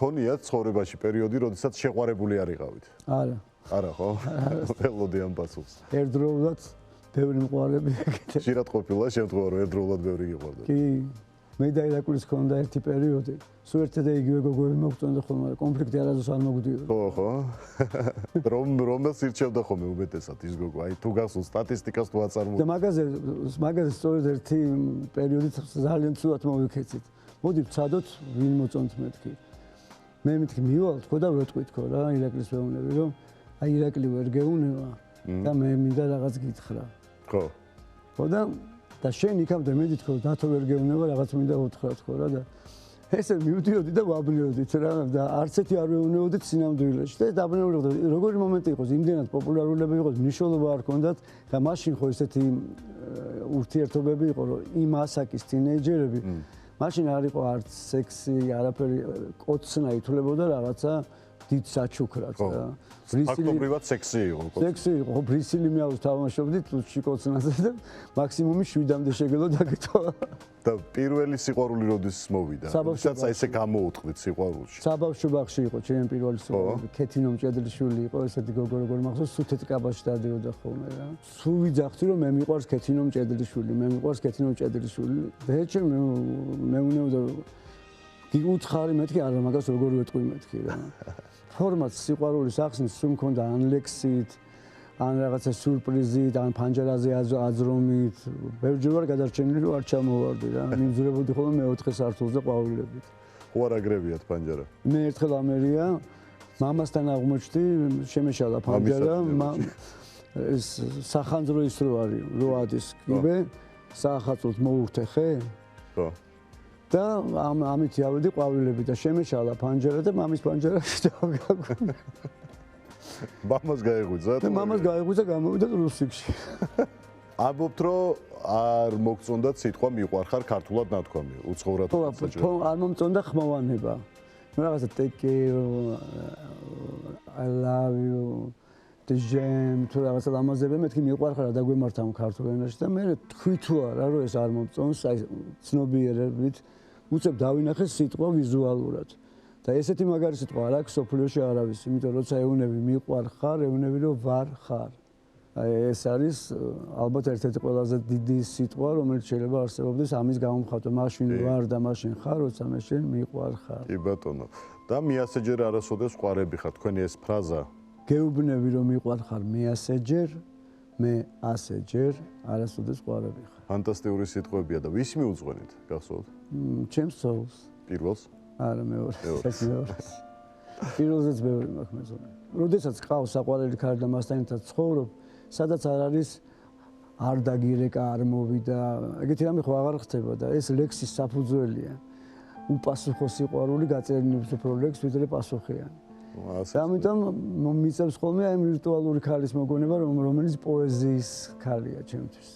გქონიათ ცხოვრებაში პერიოდი, როდესაც შეყვარებული არ იყავით? არა. არა ხო? ველოდი ამ პასუხს. ერთდროულად ბევრი მყარები ეკეთე. ხშირად ყოფილა შემთხვევა, რომ ერთდროულად ბევრი იყავდა. კი, მე და ირაკვლის ქონდა ერთი პერიოდი. სულ ერთი და იგივე გოგოები მოგწონდა ხოლმე, კონფლიქტი არასდროს არ მოგდიოდა. ხო. რომელს ირჩევდა ხოლმე უმეტესად ის გოგო? აი თუ გახსოვს სტატისტიკას თუ აწარმოებთ. და მაგაზე სწორედ ერთი პერიოდით ძალიან ცუდად მოვიქეცით. მოდი ვცადოთ, ვინ მოწონთ მეთქი. მე მეთქი მივალ თქო და ვეთქვი თქო რა, ირაკლის ვეუბნები, რომ აი ირაკლი ვერ გეუნება და მე მინდა რაღაც გითხრა. ხო. ხო და შენ იქამდე მედი თქო, დათო ვერ გეუნება რაღაც მინდა უთხრა თქო რა და ესე მივდიოდი და ვაბრიოდით რა და არც ერთი არ ვეუბნებოდით სინამდვილეში და დაბნეულიყო როგორი მომენტი იყოს, იმდენად პოპულარულები იყოს, მნიშვნელობა არ ქონდათ და მაშინ ხო ესეთი ურთიერთობები იყო, რომ იმ ასაკის თინეიჯერები მაშინ არ იყო არც სექსი, არაფერი, კოცნა ითვლებოდა რაღაცა დიდ საჩუქრად და ფაქტობრივად სექსი იყო. სექსი იყო, ბრისილი მიაქვს თამაშობდით ლუჩი კოცნაზე და მაქსიმუმი 7-მდე შეგელო დაგეთო. და პირველი სიყვარული როდის მოვიდა? როდესაც აი ესე გამოუთხდით სიყვარულში. საბავშვო ბაღში იყო ჩემი პირველი სიყვარული, ქეთინო მჭედლიშვილი იყო, ესეთი გოგო როგორ მახსოვს, სუთეთ კაბაში დადიოდა ხოლმე რა. სულ ვიძახთი რომ მე მიყვარს ქეთინო მჭედლიშვილი, მე მიყვარს ქეთინო მჭედლიშვილი. და ეჩემ მე უნებდა გიგუთხარი მეთქი არა მაგას როგორ ვეთყვი მეთქი რა. ფორმატ სიყვარულის ახსნის სულ მქონდა ან ლექსით, ან რაღაცა სურპრიზით, ან ფანჯარაზე აზრომით. ბევრჯერ ვარ გადარჩენილი რომ არ ჩამოვარდი რა. მიმძვრებოდი ხოლმე მეოთხე სართულზე ყვავილებით. ხო არ აგრებიათ პანჯარა? მე ერთხელ ამერია მამასთან აღმოჩნდი, შემეშალა პანჯარა, ეს სახანძრო ის რო არის, რო ადის კიბე, საახალწლოდ მოურთე ხე? ხო. და ამით ავედი ყვავილები და შემეშალა პანჯარა და მამის პანჯარაში დავგაგვრე. მამას გაეღვიძა და მამას გაეღვიძა გამოვიდა რუსიკში. ამბობთ რომ არ მოგწონდათ სიტყვა მიყვარხარ ქართულად ნათქვამი, უცხოურად საჭირო. ხო, არ მომწონდა ხმოვანება. ნუ რაღაცა ტეკი I love you ჯემ თუ რაღაცა ამაზები მეთქი მიყვარხარ და გვემართა ქართულ ენაში და მე თქვი თუ არა რომ ეს არ მომწონს, აი ცნობიერებით უცებ დავინახე სიტყვა ვიზუალურად. და ესეთი მაგარი სიტყვა არ აქვს სოფლიოში არავის, იმიტომ როცა ეუნები მიყვარხარ, ეუნები რომ ვარ ხარ. აი ეს არის ალბათ ერთ-ერთი ყველაზე დიდი სიტყვა, რომელიც შეიძლება არსებობდეს ამის გამომხატვა, მაშინ ვარ და მაშინ ხარ, როცა მე შენ მიყვარხარ. კი ბატონო. და მე ასეჯერ არასოდეს ყვარები ხარ, თქვენი ეს ფრაზა. გეუბნები რომ მიყვარხარ მე ასეჯერ, მე ასეჯერ არასოდეს ყვარები ხარ. ფანტასტიკური სიტყვებია და ვის მიუძღვენით, გახსოვთ? ჩემს სოულს. პირველს? არა მეორეს. პირველზეც ბევრი მაქვს მეზობლი. როდესაც ყავს საყვარელი ქალი და მასთან ერთად ცხოვრობ, სადაც არ არის არ დაგირეკა, არ მოვიდა, ეგეთი რამე ხო აღარ ხდება და ეს ლექსის საფუძველია. უპასუხო სიყვარული გაწერნებს უფრო ლექს, ვიდრე პასუხიანი. და ამიტომ მიწევს ხოლმე აი ვირტუალური ქალის მოგონება, რომელიც პოეზიის ქალია ჩემთვის.